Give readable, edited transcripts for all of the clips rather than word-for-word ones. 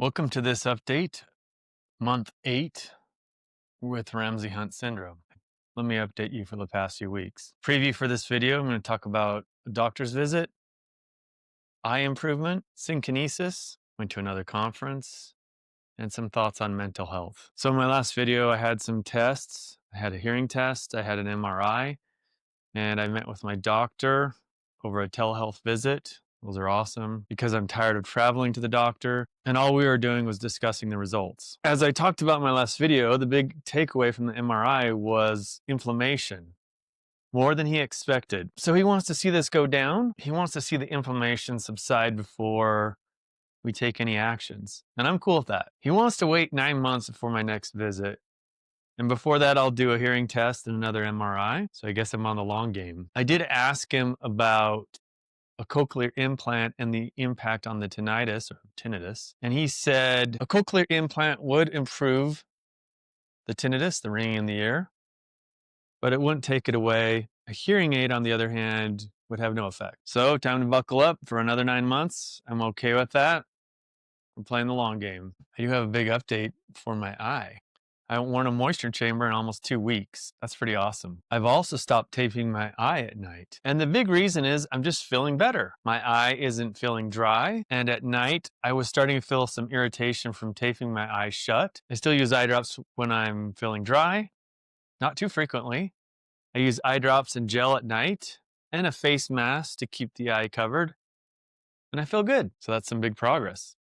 Welcome to this update, month 8 with Ramsey Hunt Syndrome. Let me update you for the past few weeks. Preview for this video, I'm going to talk about a doctor's visit, eye improvement, synkinesis, went to another conference, and some thoughts on mental health. So in my last video, I had some tests. I had a hearing test, I had an MRI, and I met with my doctor over a telehealth visit. Those are awesome because I'm tired of traveling to the doctor, and all we were doing was discussing the results. As I talked about in my last video, the big takeaway from the MRI was inflammation, more than he expected. So he wants to see this go down. He wants to see the inflammation subside before we take any actions. And I'm cool with that. He wants to wait 9 months before my next visit. And before that, I'll do a hearing test and another MRI. So I guess I'm on the long game. I did ask him about a cochlear implant and the impact on the tinnitus. And he said a cochlear implant would improve the tinnitus, the ringing in the ear, but it wouldn't take it away. A hearing aid, on the other hand, would have no effect. So time to buckle up for another 9 months. I'm okay with that. We're playing the long game. I do have a big update for my eye. I haven't worn a moisture chamber in almost 2 weeks. That's pretty awesome. I've also stopped taping my eye at night. And the big reason is I'm just feeling better. My eye isn't feeling dry. And at night, I was starting to feel some irritation from taping my eyes shut. I still use eye drops when I'm feeling dry, not too frequently. I use eye drops and gel at night and a face mask to keep the eye covered. And I feel good. So that's some big progress.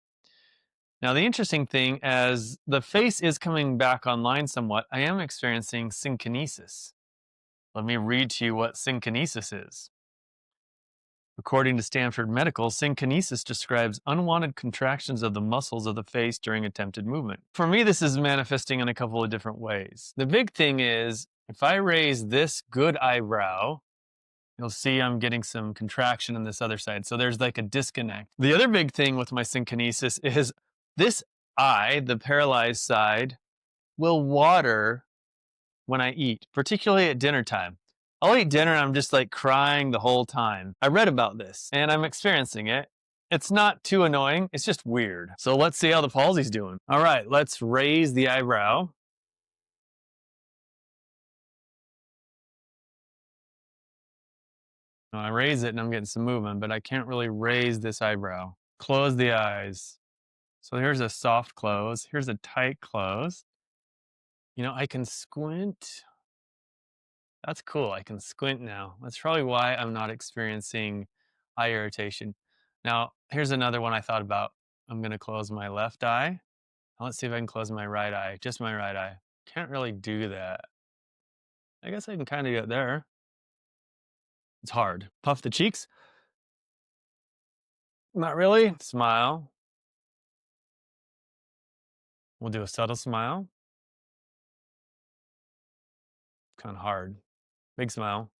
Now, the interesting thing, as the face is coming back online somewhat, I am experiencing synkinesis. Let me read to you what synkinesis is. According to Stanford Medical, synkinesis describes unwanted contractions of the muscles of the face during attempted movement. For me, this is manifesting in a couple of different ways. The big thing is, if I raise this good eyebrow, you'll see I'm getting some contraction on this other side. So there's like a disconnect. The other big thing with my synkinesis is this eye, the paralyzed side, will water when I eat, particularly at dinner time. I'll eat dinner and I'm just like crying the whole time. I read about this and I'm experiencing it. It's not too annoying. It's just weird. So let's see how the palsy's doing. All right, let's raise the eyebrow. Now, I raise it and I'm getting some movement, but I can't really raise this eyebrow. Close the eyes. So here's a soft close. Here's a tight close. You know, I can squint. That's cool. I can squint now. That's probably why I'm not experiencing eye irritation. Now, here's another one I thought about. I'm going to close my left eye. Now, let's see if I can close my right eye, just my right eye. Can't really do that. I guess I can kind of get there. It's hard. Puff the cheeks. Not really. Smile. We'll do a subtle smile. Kind of hard. Big smile.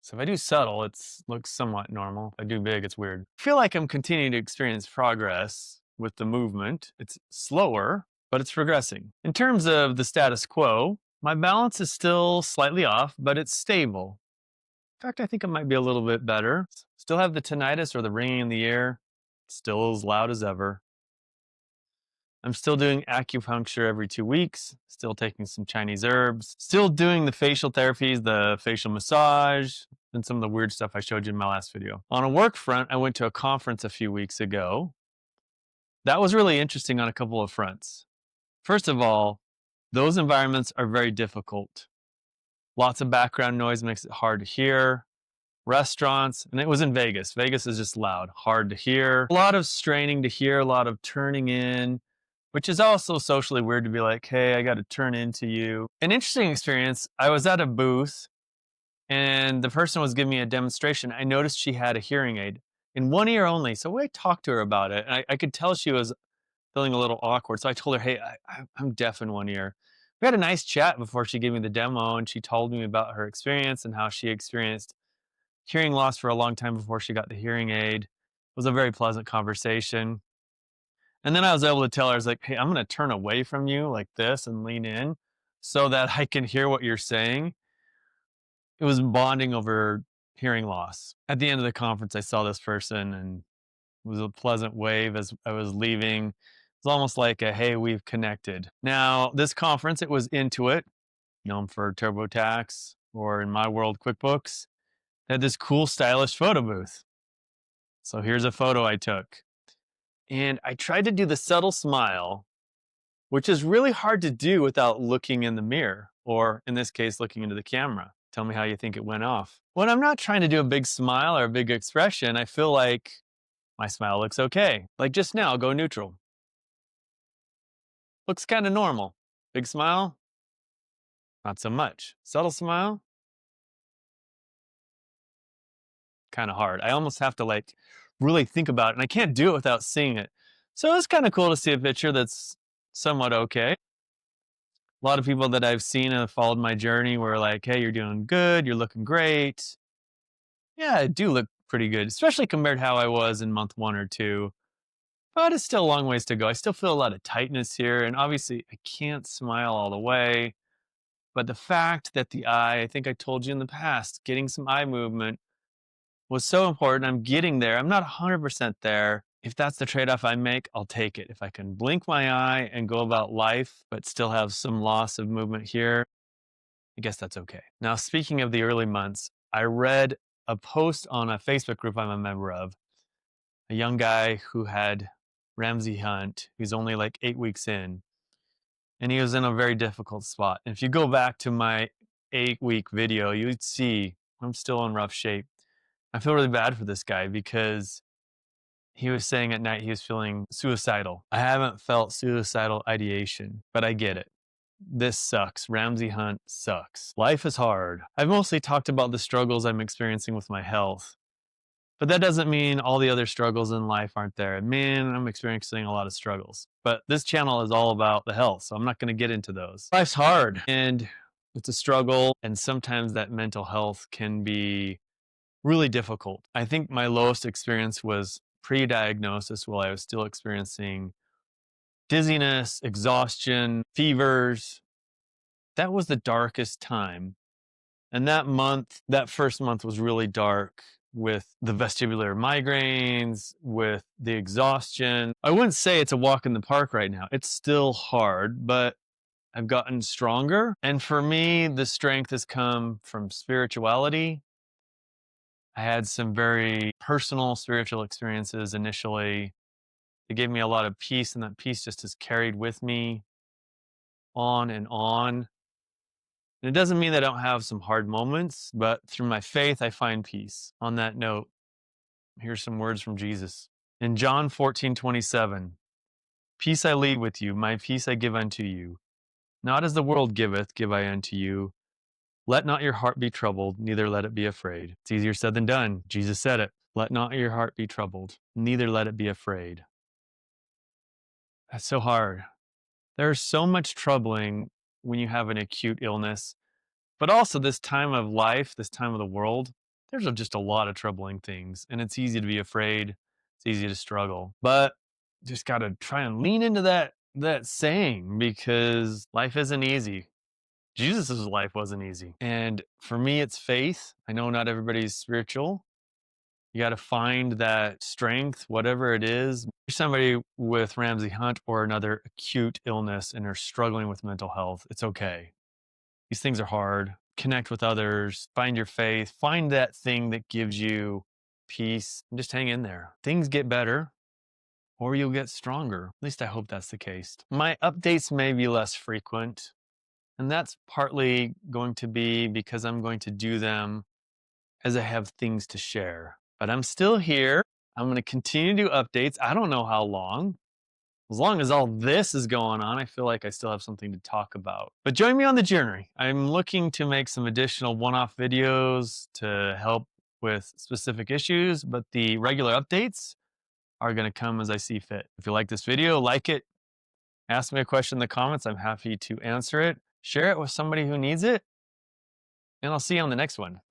So if I do subtle, it looks somewhat normal. If I do big, it's weird. I feel like I'm continuing to experience progress with the movement. It's slower, but it's progressing. In terms of the status quo, my balance is still slightly off, but it's stable. In fact, I think it might be a little bit better. Still have the tinnitus or the ringing in the ear. Still as loud as ever. I'm still doing acupuncture every 2 weeks, still taking some Chinese herbs, still doing the facial therapies, the facial massage, and some of the weird stuff I showed you in my last video. On a work front, I went to a conference a few weeks ago. That was really interesting on a couple of fronts. First of all, those environments are very difficult. Lots of background noise makes it hard to hear. Restaurants, and it was in Vegas. Vegas is just loud, hard to hear. A lot of straining to hear, a lot of turning in, which is also socially weird to be like, hey, I got to turn into you. An interesting experience, I was at a booth and the person was giving me a demonstration. I noticed she had a hearing aid in one ear only. So I talked to her about it and I could tell she was feeling a little awkward. So I told her, hey, I'm deaf in one ear. We had a nice chat before she gave me the demo and she told me about her experience and how she experienced hearing loss for a long time before she got the hearing aid. It was a very pleasant conversation. And then I was able to tell her, I was like, hey, I'm going to turn away from you like this and lean in so that I can hear what you're saying. It was bonding over hearing loss. At the end of the conference, I saw this person and It was a pleasant wave as I was leaving. It was almost like a, hey, we've connected. Now, this conference, it was Intuit, known for TurboTax, or in my world, QuickBooks. They had this cool, stylish photo booth. So here's a photo I took. And I tried to do the subtle smile, which is really hard to do without looking in the mirror, or in this case, looking into the camera. Tell me how you think it went off. When I'm not trying to do a big smile or a big expression, I feel like my smile looks okay. Like just now, go neutral. Looks kind of normal. Big smile, not so much. Subtle smile, kind of hard. I almost have to like really think about it, and I can't do it without seeing it. So it's kind of cool to see a picture that's somewhat okay. A lot of people that I've seen have followed my journey were like, hey, you're doing good, you're looking great. Yeah, I do look pretty good, especially compared to how I was in month 1 or 2. But it's still a long ways to go. I still feel a lot of tightness here, and obviously I can't smile all the way. But the fact that the eye, I think I told you in the past, getting some eye movement was so important. I'm getting there. I'm not 100% there. If that's the trade off I make, I'll take it. If I can blink my eye and go about life, but still have some loss of movement here, I guess that's okay. Now, speaking of the early months, I read a post on a Facebook group I'm a member of, a young guy who had Ramsay Hunt, who's only like 8 weeks in, and he was in a very difficult spot. And if you go back to my 8 week video, you'd see I'm still in rough shape. I feel really bad for this guy because he was saying at night he was feeling suicidal. I haven't felt suicidal ideation, but I get it. This sucks. Ramsay Hunt sucks. Life is hard. I've mostly talked about the struggles I'm experiencing with my health, but that doesn't mean all the other struggles in life aren't there. Man, I'm experiencing a lot of struggles, but this channel is all about the health, so I'm not going to get into those. Life's hard and it's a struggle, and sometimes that mental health can be really difficult. I think my lowest experience was pre-diagnosis while I was still experiencing dizziness, exhaustion, fevers. That was the darkest time. And that first month was really dark with the vestibular migraines, with the exhaustion. I wouldn't say it's a walk in the park right now. It's still hard, but I've gotten stronger. And for me, the strength has come from spirituality. I had some very personal spiritual experiences initially. It gave me a lot of peace, and that peace just has carried with me on and on. And it doesn't mean that I don't have some hard moments, but through my faith, I find peace. On that note, here's some words from Jesus. In John 14:27, peace I leave with you, my peace I give unto you. Not as the world giveth, give I unto you. Let not your heart be troubled, neither let it be afraid. It's easier said than done. Jesus said it. Let not your heart be troubled, neither let it be afraid. That's so hard. There's so much troubling when you have an acute illness, but also this time of life, this time of the world, there's just a lot of troubling things, and it's easy to be afraid. It's easy to struggle, but just got to try and lean into that saying, because life isn't easy. Jesus's life wasn't easy. And for me, it's faith. I know not everybody's spiritual. You got to find that strength, whatever it is. If you're somebody with Ramsay Hunt or another acute illness and are struggling with mental health, it's okay. These things are hard. Connect with others, find your faith, find that thing that gives you peace, and just hang in there. Things get better, or you'll get stronger. At least I hope that's the case. My updates may be less frequent, and that's partly going to be because I'm going to do them as I have things to share. But I'm still here. I'm going to continue to do updates. I don't know how long. As long as all this is going on, I feel like I still have something to talk about. But join me on the journey. I'm looking to make some additional one-off videos to help with specific issues, but the regular updates are going to come as I see fit. If you like this video, like it. Ask me a question in the comments. I'm happy to answer it. Share it with somebody who needs it. And I'll see you on the next one.